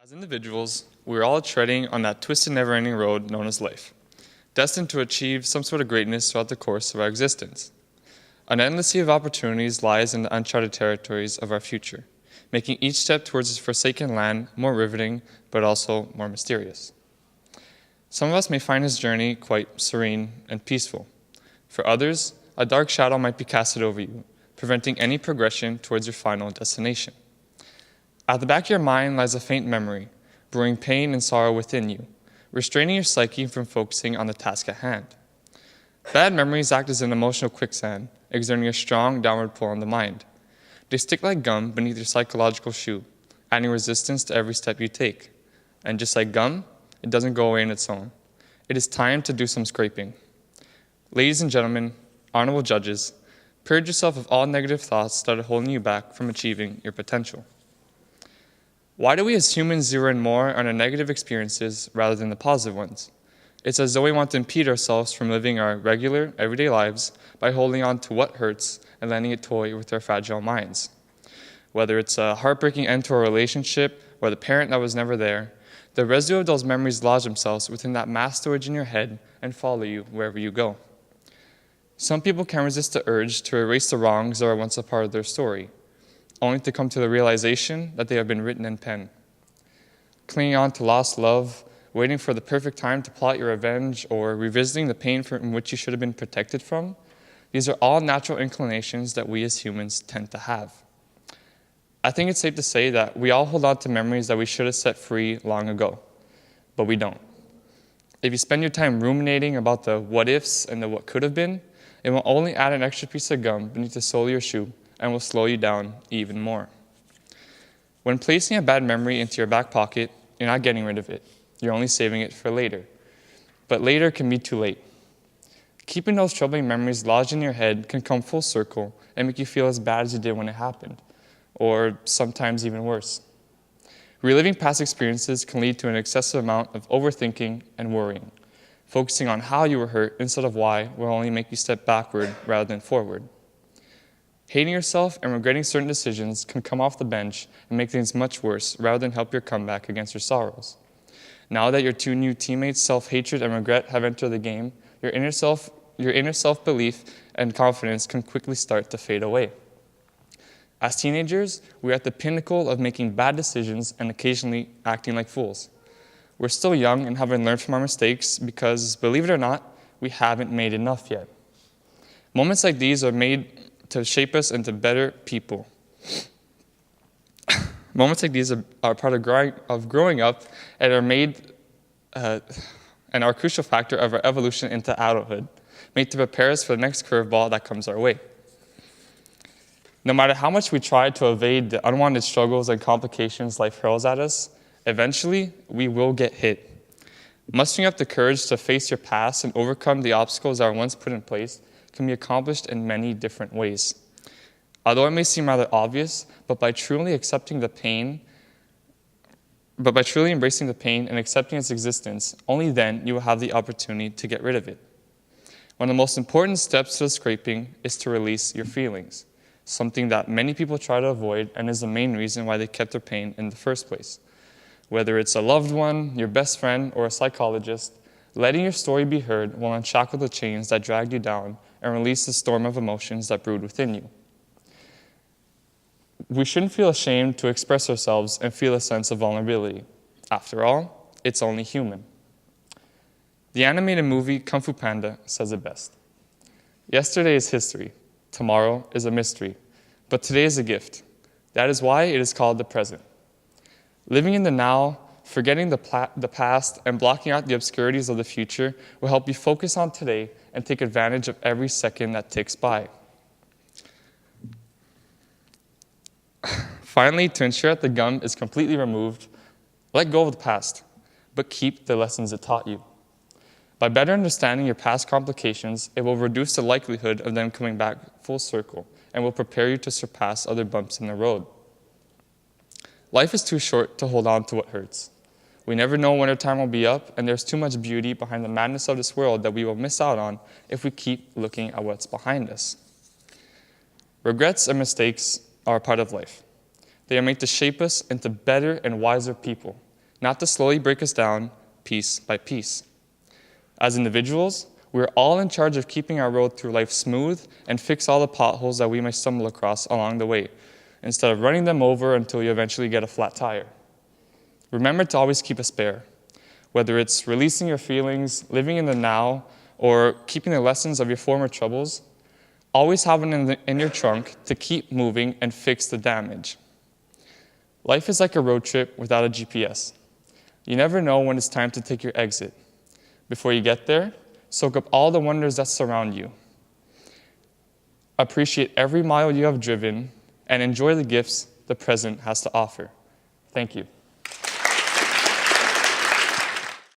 As individuals, we're all treading on that twisted, never-ending road known as life, destined to achieve some sort of greatness throughout the course of our existence. An endless sea of opportunities lies in the uncharted territories of our future, making each step towards this forsaken land more riveting, but also more mysterious. Some of us may find this journey quite serene and peaceful. For others, a dark shadow might be casted over you, preventing any progression towards your final destination. At the back of your mind lies a faint memory, brewing pain and sorrow within you, restraining your psyche from focusing on the task at hand. Bad memories act as an emotional quicksand, exerting a strong downward pull on the mind. They stick like gum beneath your psychological shoe, adding resistance to every step you take. And just like gum, it doesn't go away on its own. It is time to do some scraping. Ladies and gentlemen, honorable judges, purge yourself of all negative thoughts that are holding you back from achieving your potential. Why do we as humans zero in more on our negative experiences rather than the positive ones? It's as though we want to impede ourselves from living our regular, everyday lives by holding on to what hurts and letting it toy with our fragile minds. Whether it's a heartbreaking end to a relationship or the parent that was never there, the residue of those memories lodge themselves within that mass storage in your head and follow you wherever you go. Some people can't resist the urge to erase the wrongs that were once a part of their story, only to come to the realization that they have been written in pen. Clinging on to lost love, waiting for the perfect time to plot your revenge, or revisiting the pain from which you should have been protected from, these are all natural inclinations that we as humans tend to have. I think it's safe to say that we all hold on to memories that we should have set free long ago, but we don't. If you spend your time ruminating about the what-ifs and the what could have been, it will only add an extra piece of gum beneath the sole of your shoe and will slow you down even more. When placing a bad memory into your back pocket, you're not getting rid of it. You're only saving it for later. But later can be too late. Keeping those troubling memories lodged in your head can come full circle and make you feel as bad as you did when it happened, or sometimes even worse. Reliving past experiences can lead to an excessive amount of overthinking and worrying. Focusing on how you were hurt instead of why will only make you step backward rather than forward. Hating yourself and regretting certain decisions can come off the bench and make things much worse rather than help your comeback against your sorrows. Now that your two new teammates, self-hatred and regret, have entered the game, your inner self-belief and confidence can quickly start to fade away. As teenagers, we're at the pinnacle of making bad decisions and occasionally acting like fools. We're still young and haven't learned from our mistakes because, believe it or not, we haven't made enough yet. Moments like these are made to shape us into better people. Moments like these are part of growing up and are made and are a crucial factor of our evolution into adulthood, made to prepare us for the next curveball that comes our way. No matter how much we try to evade the unwanted struggles and complications life hurls at us, eventually we will get hit. Mustering up the courage to face your past and overcome the obstacles that were once put in place can be accomplished in many different ways. Although it may seem rather obvious, but by truly embracing the pain and accepting its existence, only then you will have the opportunity to get rid of it. One of the most important steps to the scraping is to release your feelings, something that many people try to avoid and is the main reason why they kept their pain in the first place. Whether it's a loved one, your best friend, or a psychologist, letting your story be heard will unshackle the chains that dragged you down and release the storm of emotions that brewed within you. We shouldn't feel ashamed to express ourselves and feel a sense of vulnerability. After all, it's only human. The animated movie Kung Fu Panda says it best. Yesterday is history. Tomorrow is a mystery. But today is a gift. That is why it is called the present. Living in the now, forgetting the past, and blocking out the obscurities of the future will help you focus on today and take advantage of every second that ticks by. Finally, to ensure that the gum is completely removed, let go of the past, but keep the lessons it taught you. By better understanding your past complications, it will reduce the likelihood of them coming back full circle and will prepare you to surpass other bumps in the road. Life is too short to hold on to what hurts. We never know when our time will be up, and there's too much beauty behind the madness of this world that we will miss out on if we keep looking at what's behind us. Regrets and mistakes are a part of life. They are made to shape us into better and wiser people, not to slowly break us down piece by piece. As individuals, we're all in charge of keeping our road through life smooth and fix all the potholes that we may stumble across along the way, instead of running them over until you eventually get a flat tire. Remember to always keep a spare, whether it's releasing your feelings, living in the now, or keeping the lessons of your former troubles. Always have one in your trunk to keep moving and fix the damage. Life is like a road trip without a GPS. You never know when it's time to take your exit. Before you get there, soak up all the wonders that surround you. Appreciate every mile you have driven and enjoy the gifts the present has to offer. Thank you.